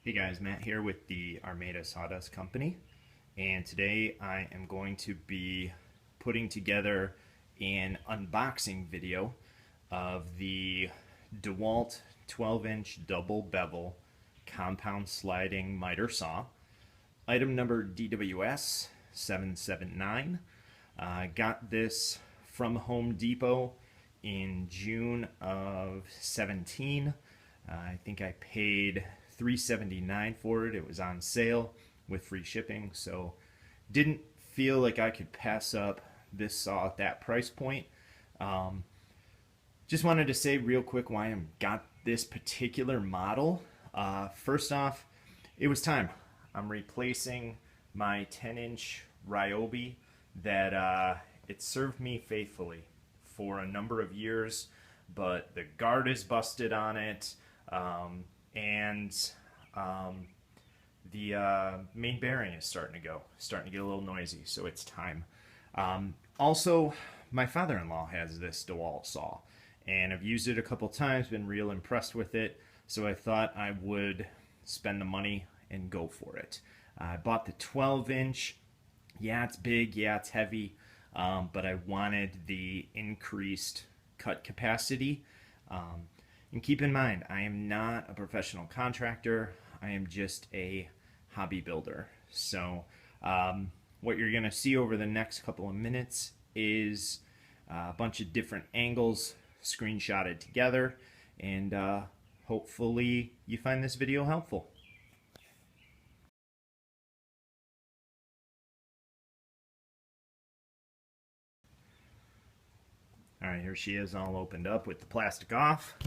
Hey guys, Matt here with the Armada Sawdust Company, and today I am going to be putting together an unboxing video of the Dewalt 12-inch double bevel compound sliding miter saw. Item number DWS779. I got this from Home Depot in June of 17. I think I paid $379 for it. It was on sale with free shipping, so didn't feel like I could pass up this saw at that price point. Just wanted to say real quick why I got this particular model. First off, it was time. I'm replacing my 10-inch Ryobi that it served me faithfully for a number of years, but the guard is busted on it. And the main bearing is starting to get a little noisy, so it's time. Also, my father-in-law has this Dewalt saw, and I've used it a couple times, been real impressed with it, so I thought I would spend the money and go for it. I bought the 12-inch. Yeah, it's big, yeah, it's heavy, but I wanted the increased cut capacity. And keep in mind, I am not a professional contractor. I am just a hobby builder. So what you're going to see over the next couple of minutes is a bunch of different angles screenshotted together, and hopefully you find this video helpful. All right, here she is all opened up with the plastic off.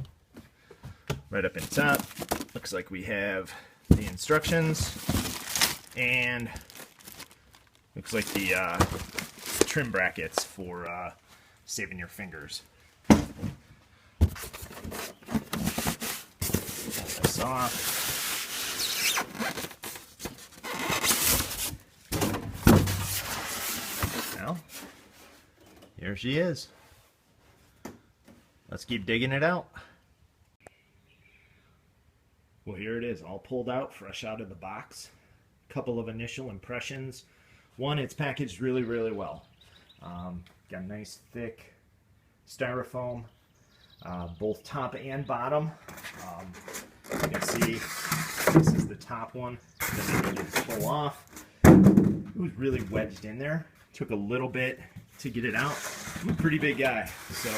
Right up in top, looks like we have the instructions, and looks like the trim brackets for saving your fingers. Get this off. Well, here she is. Let's keep digging it out. Well, here it is, all pulled out, fresh out of the box. Couple of initial impressions. One, it's packaged really, really well. Got a nice thick styrofoam, both top and bottom. You can see this is the top one that I needed to pull off. It was really wedged in there. Took a little bit to get it out. I'm a pretty big guy, so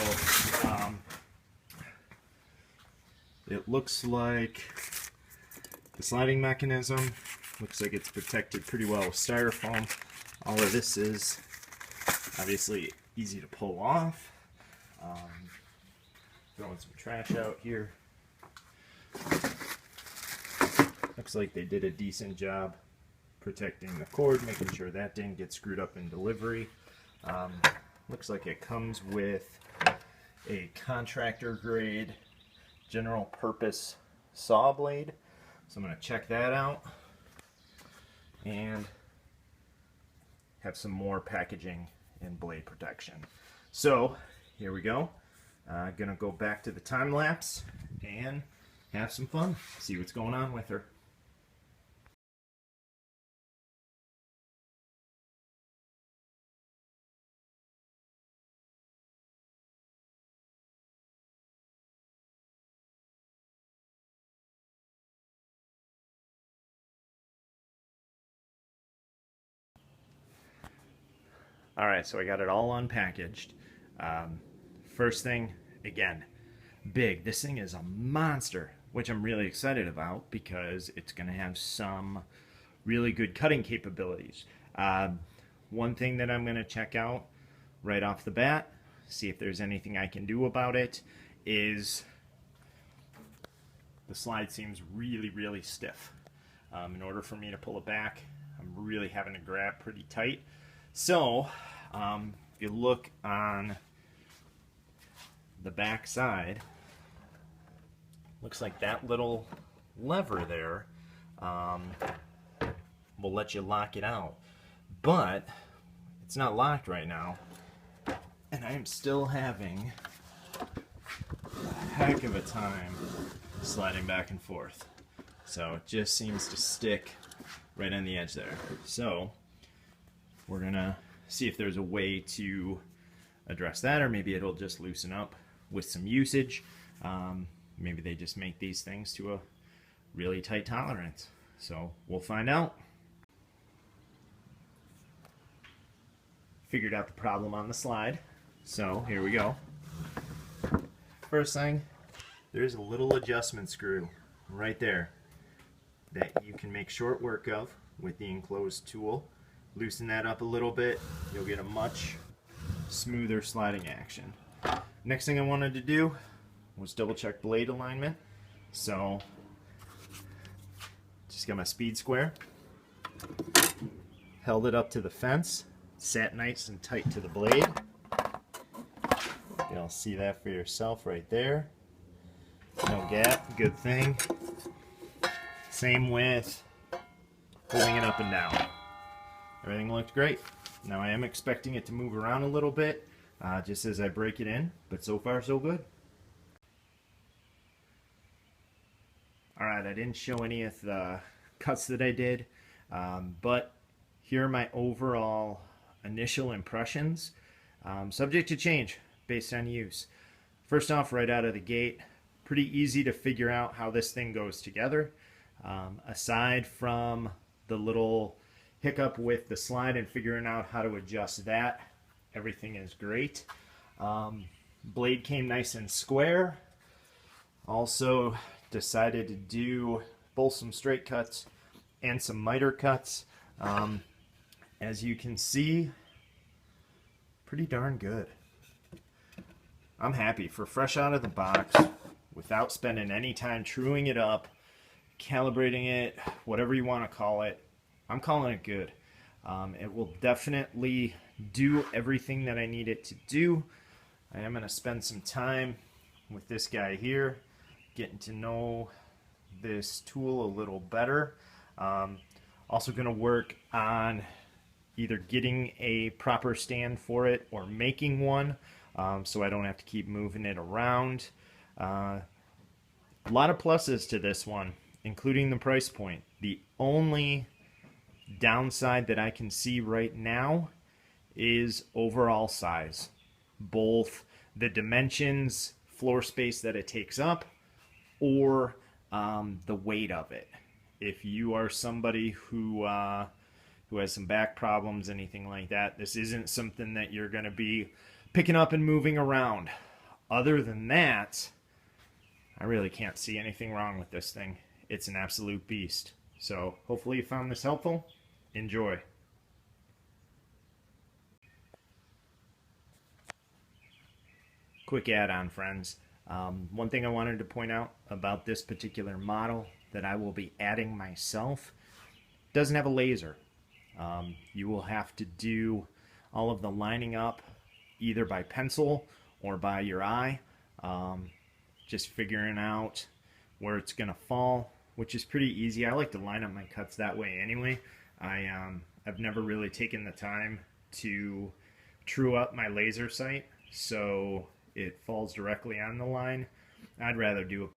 it looks like the sliding mechanism looks like it's protected pretty well with styrofoam. All of this is obviously easy to pull off. Throwing some trash out here. Looks like they did a decent job protecting the cord, making sure that didn't get screwed up in delivery. Looks like it comes with a contractor grade general purpose saw blade. So I'm going to check that out and have some more packaging and blade protection. So here we go. I'm going to go back to the time lapse and have some fun, see what's going on with her. Alright, so I got it all unpackaged. First thing, again, big. This thing is a monster, which I'm really excited about because it's going to have some really good cutting capabilities. One thing that I'm going to check out right off the bat, see if there's anything I can do about it, is the slide seems really, really stiff. In order for me to pull it back, I'm really having to grab pretty tight. So, if you look on the back side, looks like that little lever there will let you lock it out. But it's not locked right now, and I am still having a heck of a time sliding back and forth. So it just seems to stick right on the edge there. So we're gonna see if there's a way to address that, or maybe it'll just loosen up with some usage. Maybe they just make these things to a really tight tolerance. So we'll find out. Figured out the problem on the slide. So here we go. First thing, there's a little adjustment screw right there that you can make short work of with the enclosed tool. Loosen that up a little bit, you'll get a much smoother sliding action. Next thing I wanted to do was double check blade alignment. So just got my speed square, held it up to the fence, sat nice and tight to the blade. You'll see that for yourself right there. No gap, good thing. Same with holding it up and down. Everything looked great. Now I am expecting it to move around a little bit just as I break it in, but so far so good. Alright, I didn't show any of the cuts that I did, but here are my overall initial impressions, subject to change based on use. First off, right out of the gate, pretty easy to figure out how this thing goes together. Aside from the little hiccup with the slide and figuring out how to adjust that, everything is great. Blade came nice and square. Also decided to do both some straight cuts and some miter cuts. As you can see, pretty darn good. I'm happy for fresh out of the box without spending any time truing it up, calibrating it, whatever you want to call it. I'm calling it good. It will definitely do everything that I need it to do. I am going to spend some time with this guy here, getting to know this tool a little better. Also going to work on either getting a proper stand for it or making one, so I don't have to keep moving it around. A lot of pluses to this one, including the price point. The only downside that I can see right now is overall size. Both the dimensions, floor space that it takes up, or the weight of it. If you are somebody who has some back problems, anything like that, this isn't something that you're going to be picking up and moving around. Other than that, I really can't see anything wrong with this thing. It's an absolute beast. So hopefully you found this helpful. Enjoy. Quick add-on, friends. One thing I wanted to point out about this particular model that I will be adding myself, doesn't have a laser. You will have to do all of the lining up either by pencil or by your eye, just figuring out where it's gonna fall, which is pretty easy. I like to line up my cuts that way anyway. I've never really taken the time to true up my laser sight so it falls directly on the line. I'd rather do